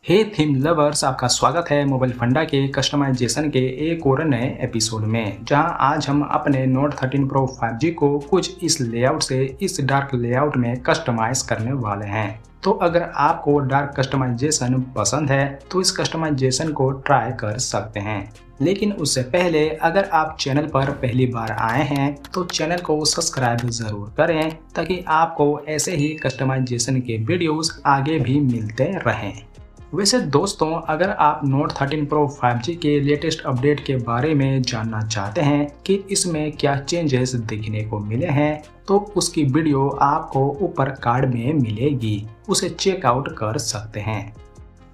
हे theme lovers, आपका स्वागत है मोबाइल फंडा के कस्टमाइजेशन के एक और नए एपिसोड में, जहां आज हम अपने नोट 13 प्रो 5G को कुछ इस लेआउट से इस डार्क लेआउट में कस्टमाइज करने वाले हैं। तो अगर आपको डार्क कस्टमाइजेशन पसंद है तो इस कस्टमाइजेशन को ट्राई कर सकते हैं। लेकिन उससे पहले अगर आप चैनल पर पहली बार आए हैं तो चैनल को सब्सक्राइब जरूर करें, ताकि आपको ऐसे ही कस्टमाइजेशन के वीडियोस आगे भी मिलते रहें। वैसे दोस्तों, अगर आप नोट 13 प्रो 5G के लेटेस्ट अपडेट के बारे में जानना चाहते हैं कि इसमें क्या चेंजेस दिखने को मिले हैं, तो उसकी वीडियो आपको ऊपर कार्ड में मिलेगी, उसे चेकआउट कर सकते हैं।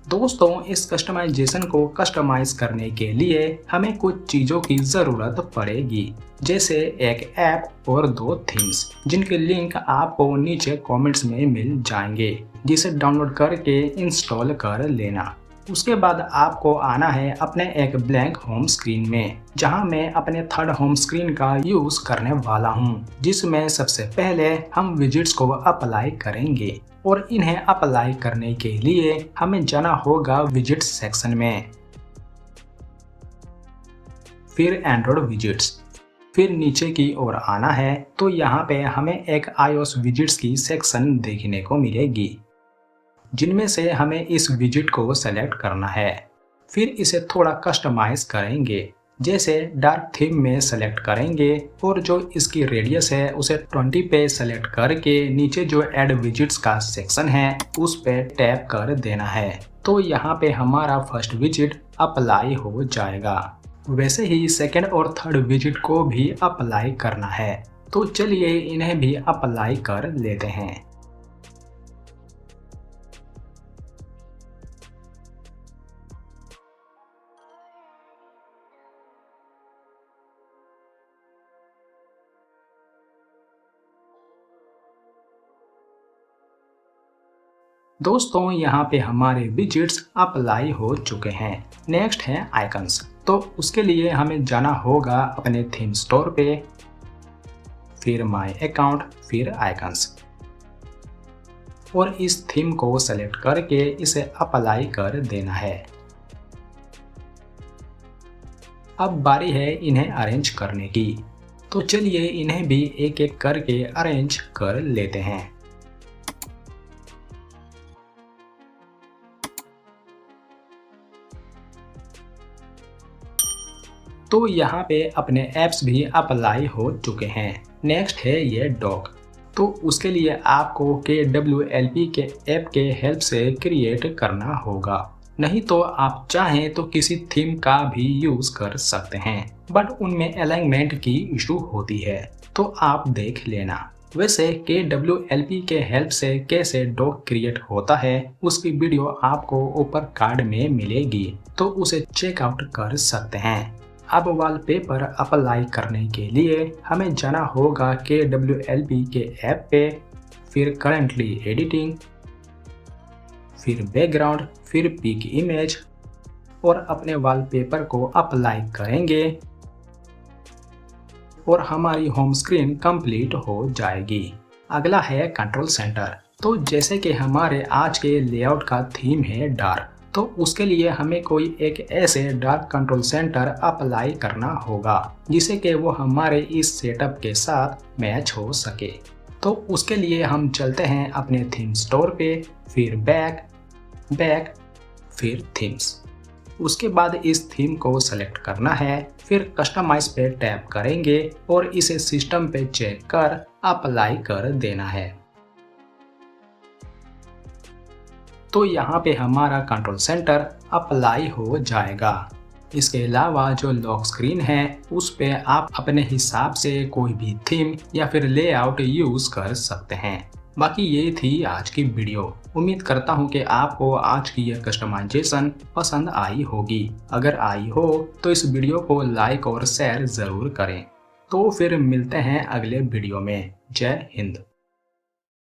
दोस्तों, इस कस्टमाइजेशन को कस्टमाइज करने के लिए हमें कुछ चीज़ों की ज़रूरत पड़ेगी, जैसे एक ऐप और 2 थीम्स, जिनके लिंक आपको नीचे कमेंट्स में मिल जाएंगे, जिसे डाउनलोड करके इंस्टॉल कर लेना। उसके बाद आपको आना है अपने एक ब्लैंक होम स्क्रीन में, जहां मैं अपने थर्ड होम स्क्रीन का यूज़ करने वाला हूं, जिसमें सबसे पहले हम विजिट्स को अप्लाई करेंगे। और इन्हें अप्लाई करने के लिए हमें जाना होगा विजिट्स सेक्शन में, फिर एंड्रॉइड विजिट्स, फिर नीचे की ओर आना है तो यहाँ पे हमें एक iOS विजिट्स की सेक्शन देखने को मिलेगी, जिनमें से हमें इस विजिट को सेलेक्ट करना है। फिर इसे थोड़ा कस्टमाइज करेंगे, जैसे डार्क थीम में सेलेक्ट करेंगे और जो इसकी रेडियस है उसे 20 पे सेलेक्ट करके नीचे जो ऐड विजिट्स का सेक्शन है उस पे टैप कर देना है। तो यहाँ पे हमारा फर्स्ट विजिट अप्लाई हो जाएगा। वैसे ही सेकंड और थर्ड विजिट को भी अप्लाई करना है, तो चलिए इन्हें भी अप्लाई कर लेते हैं। दोस्तों, यहाँ पे हमारे विजिट्स अप्लाई हो चुके हैं। नेक्स्ट है आइकन्स, तो उसके लिए हमें जाना होगा अपने थीम स्टोर पे, फिर माय अकाउंट, फिर आइकन्स, और इस थीम को सेलेक्ट करके इसे अप्लाई कर देना है। अब बारी है इन्हें अरेंज करने की, तो चलिए इन्हें भी एक एक करके अरेंज कर लेते हैं। तो यहाँ पे अपने ऐप्स भी अप्लाई हो चुके हैं। नेक्स्ट है ये डॉग, तो उसके लिए आपको KWLP के ऐप के हेल्प से क्रिएट करना होगा, नहीं तो आप चाहें तो किसी थीम का भी यूज कर सकते हैं, बट उनमें अलाइनमेंट की इशू होती है, तो आप देख लेना। वैसे KWLP के हेल्प से कैसे डॉग क्रिएट होता है उसकी वीडियो आपको ऊपर कार्ड में मिलेगी, तो उसे चेकआउट कर सकते हैं। अब वॉलपेपर अप्लाई करने के लिए हमें जाना होगा KWLP के ऐप पे, फिर करंटली एडिटिंग, फिर बैकग्राउंड, फिर पिक इमेज, और अपने वॉलपेपर को अप्लाई करेंगे और हमारी होम स्क्रीन कंप्लीट हो जाएगी। अगला है कंट्रोल सेंटर, तो जैसे कि हमारे आज के लेआउट का थीम है डार्क, तो उसके लिए हमें कोई एक ऐसे डार्क कंट्रोल सेंटर अप्लाई करना होगा जिसे कि वो हमारे इस सेटअप के साथ मैच हो सके। तो उसके लिए हम चलते हैं अपने थीम स्टोर पे, फिर बैक, फिर थीम्स। उसके बाद इस थीम को सेलेक्ट करना है, फिर कस्टमाइज पे टैप करेंगे और इसे सिस्टम पे चेक कर अप्लाई कर देना है। तो यहाँ पे हमारा कंट्रोल सेंटर अप्लाई हो जाएगा। इसके अलावा जो लॉक स्क्रीन है उस पे आप अपने हिसाब से कोई भी थीम या फिर लेआउट यूज कर सकते हैं। बाकी ये थी आज की वीडियो। उम्मीद करता हूँ कि आपको आज की यह कस्टमाइजेशन पसंद आई होगी। अगर आई हो तो इस वीडियो को लाइक और शेयर जरूर करें। तो फिर मिलते हैं अगले वीडियो में। जय हिंद।